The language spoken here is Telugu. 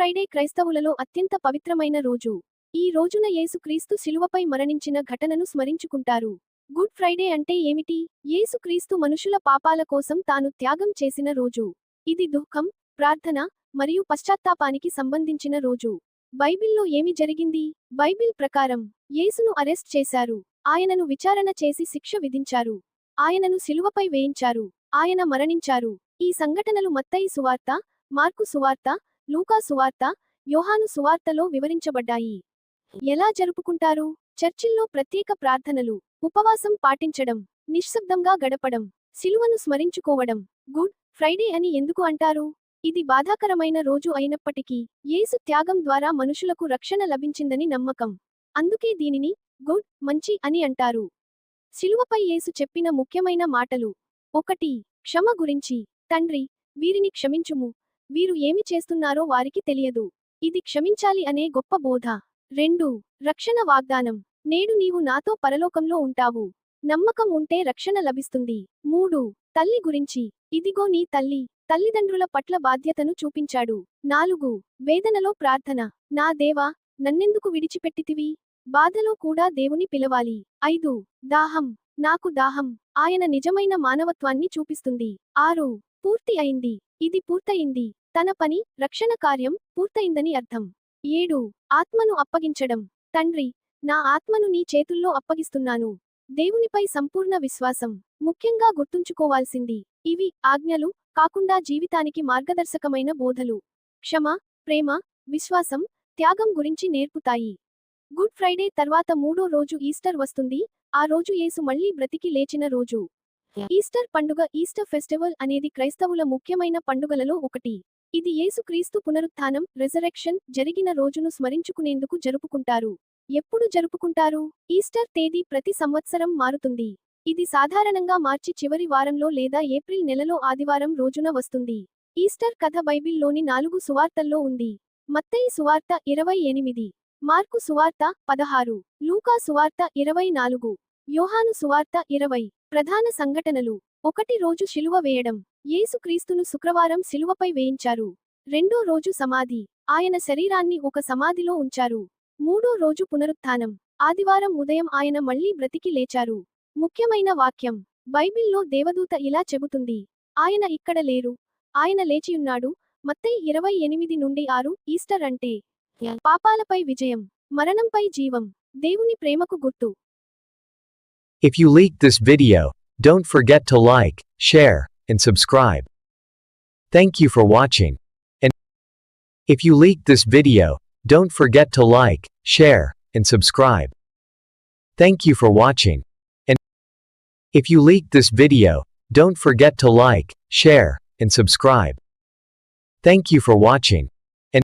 ఫ్రైడే క్రైస్తవులలో అత్యంత పవిత్రమైన రోజు. ఈ రోజున యేసుక్రీస్తు శిలువపై మరణించిన ఘటనను స్మరించుకుంటారు. గుడ్ ఫ్రైడే అంటే ఏమిటి? యేసుక్రీస్తు మనుషుల పాపాల కోసం తాను త్యాగం చేసిన రోజు. ఇది దుఃఖం, ప్రార్థన మరియు పశ్చాత్తాపానికి సంబంధించిన రోజు. బైబిల్లో ఏమి జరిగింది? బైబిల్ ప్రకారం యేసును అరెస్ట్ చేశారు. ఆయనను విచారణ చేసి శిక్ష విధించారు. ఆయనను శిలువపై వేయించారు. ఆయన మరణించారు. ఈ సంఘటనలు మత్తయి సువార్త, మార్కు సువార్త, లూకా సువార్త, యోహాను సువార్తలో వివరించబడ్డాయి. ఎలా జరుపుకుంటారు? చర్చిల్లో ప్రత్యేక ప్రార్థనలు, ఉపవాసం పాటించడం, నిశ్శబ్దంగా గడపడం, శిలువను స్మరించుకోవడం. గుడ్ ఫ్రైడే అని ఎందుకు అంటారు? ఇది బాధాకరమైన రోజు అయినప్పటికీ యేసు త్యాగం ద్వారా మనుషులకు రక్షణ లభించిందని నమ్మకం. అందుకే దీనిని గుడ్, మంచి అని అంటారు. శిలువపై యేసు చెప్పిన ముఖ్యమైన మాటలు. 1. క్షమ గురించి. తండ్రి, వీరిని క్షమించుము, వీరు ఏమి చేస్తున్నారో వారికి తెలియదు. ఇది క్షమించాలి అనే గొప్ప బోధ. 2. రక్షణ వాగ్దానం. నేడు నీవు నాతో పరలోకంలో ఉంటావు. నమ్మకం ఉంటే రక్షణ లభిస్తుంది. 3. తల్లి గురించి. ఇదిగో నీ తల్లి. తల్లిదండ్రుల పట్ల బాధ్యతను చూపించాడు. 4. వేదనలో ప్రార్థన. నా దేవా, నన్నెందుకు విడిచిపెట్టితివి? బాధలో కూడా దేవుని పిలవాలి. 5. దాహం. నాకు దాహం. ఆయన నిజమైన మానవత్వాన్ని చూపిస్తుంది. 6. పూర్తి అయింది. ఇది పూర్తయింది. తన పని, రక్షణ కార్యం పూర్తయిందని అర్థం. 7. ఆత్మను అప్పగించడం. తండ్రి, నా ఆత్మను నీ చేతుల్లో అప్పగిస్తున్నాను. దేవునిపై సంపూర్ణ విశ్వాసం. ముఖ్యంగా గుర్తుంచుకోవాల్సింది ఇవి ఆజ్ఞలు కాకుండా జీవితానికి మార్గదర్శకమైన బోధలు. క్షమ, ప్రేమ, విశ్వాసం, త్యాగం గురించి నేర్పుతాయి. గుడ్ ఫ్రైడే తర్వాత 3వ రోజు ఈస్టర్ వస్తుంది. ఆ రోజు యేసు మళ్లీ బ్రతికి లేచిన రోజు. ఈస్టర్ పండుగ, ఈస్టర్ ఫెస్టివల్ అనేది క్రైస్తవుల ముఖ్యమైన పండుగలలో ఒకటి. ఇది యేసుక్రీస్తు పునరుత్థానం, రెజరెక్షన్ జరిగిన రోజును స్మరించుకునేందుకు జరుపుకుంటారు. ఎప్పుడు జరుపుకుంటారు? ఈస్టర్ తేదీ ప్రతి సంవత్సరం మారుతుంది. ఇది సాధారణంగా మార్చి చివరి వారంలో లేదా ఏప్రిల్ నెలలో ఆదివారం రోజున వస్తుంది. ఈస్టర్ కథ బైబిల్లోని 4 సువార్తల్లో ఉంది. మత్తయి సువార్త 28, మార్కు సువార్త 16, లూకా సువార్త 24, యోహాను సువార్త 20. ప్రధాన సంఘటనలు. 1 రోజు శిలువ వేయడం. యేసుక్రీస్తును శుక్రవారం శిలువపై వేయించారు. 2వ రోజు సమాధి. ఆయన శరీరాన్ని ఒక సమాధిలో ఉంచారు. 3వ రోజు పునరుత్థానం. ఆదివారం ఉదయం ఆయన మళ్లీ బ్రతికి లేచారు. ముఖ్యమైన వాక్యం. బైబిల్లో దేవదూత ఇలా చెబుతుంది. ఆయన ఇక్కడ లేరు, ఆయన లేచియున్నాడు. మత్తయి 28-6. ఈస్టర్ అంటే పాపాలపై విజయం, మరణంపై జీవం, దేవుని ప్రేమకు గుర్తు. If you liked this video, don't forget to like, share, and subscribe. Thank you for watching. And if you liked this video, don't forget to like, share, and subscribe. Thank you for watching. And if you liked this video, don't forget to like, share, and subscribe. Thank you for watching.